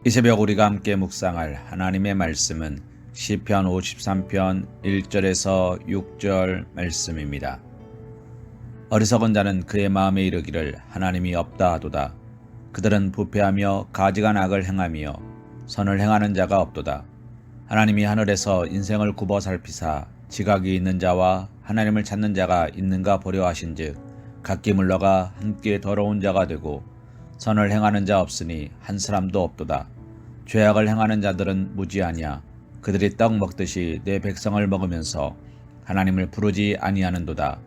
이 새벽 우리가 함께 묵상할 하나님의 말씀은 시편 53편 1절에서 6절 말씀입니다. 어리석은 자는 그의 마음에 이르기를 하나님이 없다 하도다. 그들은 부패하며 가증한 악을 행하며 선을 행하는 자가 없도다. 하나님이 하늘에서 인생을 굽어 살피사 지각이 있는 자와 하나님을 찾는 자가 있는가 보려 하신즉 각기 물러가 함께 더러운 자가 되고 선을 행하는 자 없으니 한 사람도 없도다. 죄악을 행하는 자들은 무지하냐. 그들이 떡 먹듯이 내 백성을 먹으면서 하나님을 부르지 아니하는도다.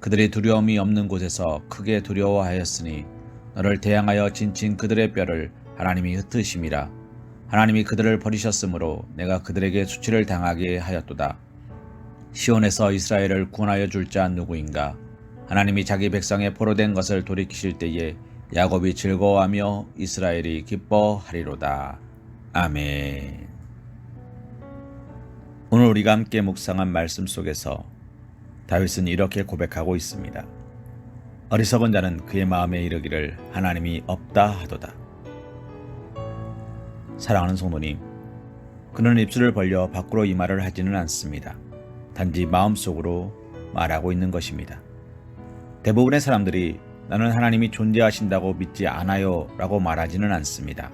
그들이 두려움이 없는 곳에서 크게 두려워하였으니 너를 대항하여 진친 그들의 뼈를 하나님이 흩으심이라. 하나님이 그들을 버리셨으므로 내가 그들에게 수치를 당하게 하였도다. 시온에서 이스라엘을 구원하여 줄 자 누구인가. 하나님이 자기 백성의 포로된 것을 돌이키실 때에 야곱이 즐거워하며 이스라엘이 기뻐하리로다. 아멘. 오늘 우리가 함께 묵상한 말씀 속에서 다윗은 이렇게 고백하고 있습니다. 어리석은 자는 그의 마음에 이르기를 하나님이 없다 하도다. 사랑하는 성도님, 그는 입술을 벌려 밖으로 이 말을 하지는 않습니다. 단지 마음속으로 말하고 있는 것입니다. 대부분의 사람들이 나는 하나님이 존재하신다고 믿지 않아요 라고 말하지는 않습니다.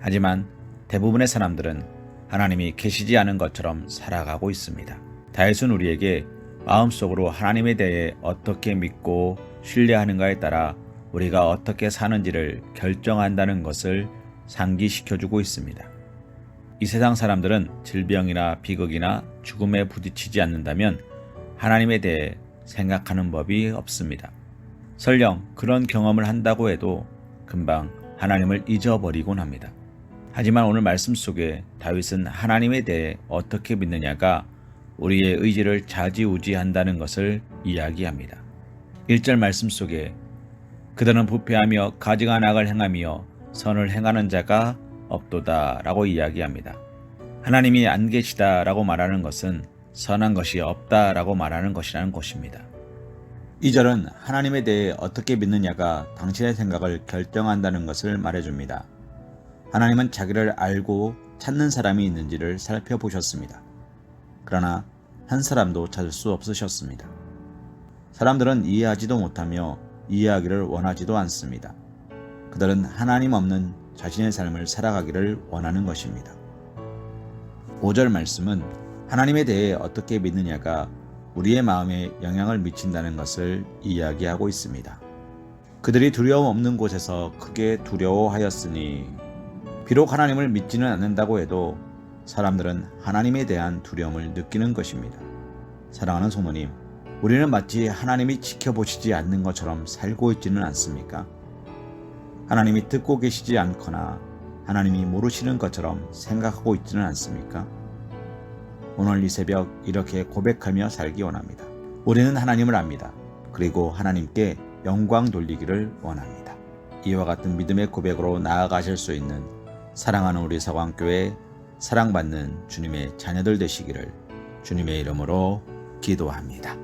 하지만 대부분의 사람들은 하나님이 계시지 않은 것처럼 살아가고 있습니다. 다윗은 우리에게 마음속으로 하나님에 대해 어떻게 믿고 신뢰하는가에 따라 우리가 어떻게 사는지를 결정한다는 것을 상기시켜주고 있습니다. 이 세상 사람들은 질병이나 비극이나 죽음에 부딪히지 않는다면 하나님에 대해 생각하는 법이 없습니다. 설령 그런 경험을 한다고 해도 금방 하나님을 잊어버리곤 합니다. 하지만 오늘 말씀 속에 다윗은 하나님에 대해 어떻게 믿느냐가 우리의 의지를 좌지우지한다는 것을 이야기합니다. 1절 말씀 속에 그들은 부패하며 가증한 악을 행하며 선을 행하는 자가 없도다 라고 이야기합니다. 하나님이 안 계시다 라고 말하는 것은 선한 것이 없다 라고 말하는 것이라는 것입니다. 2절은 하나님에 대해 어떻게 믿느냐가 당신의 생각을 결정한다는 것을 말해줍니다. 하나님은 자기를 알고 찾는 사람이 있는지를 살펴보셨습니다. 그러나 한 사람도 찾을 수 없으셨습니다. 사람들은 이해하지도 못하며 이해하기를 원하지도 않습니다. 그들은 하나님 없는 자신의 삶을 살아가기를 원하는 것입니다. 5절 말씀은 하나님에 대해 어떻게 믿느냐가 우리의 마음에 영향을 미친다는 것을 이야기하고 있습니다. 그들이 두려움 없는 곳에서 크게 두려워하였으니 비록 하나님을 믿지는 않는다고 해도 사람들은 하나님에 대한 두려움을 느끼는 것입니다. 사랑하는 성도님, 우리는 마치 하나님이 지켜보시지 않는 것처럼 살고 있지는 않습니까? 하나님이 듣고 계시지 않거나 하나님이 모르시는 것처럼 생각하고 있지는 않습니까? 오늘 이 새벽 이렇게 고백하며 살기 원합니다. 우리는 하나님을 압니다. 그리고 하나님께 영광 돌리기를 원합니다. 이와 같은 믿음의 고백으로 나아가실 수 있는 사랑하는 우리 서광교회 사랑받는 주님의 자녀들 되시기를 주님의 이름으로 기도합니다.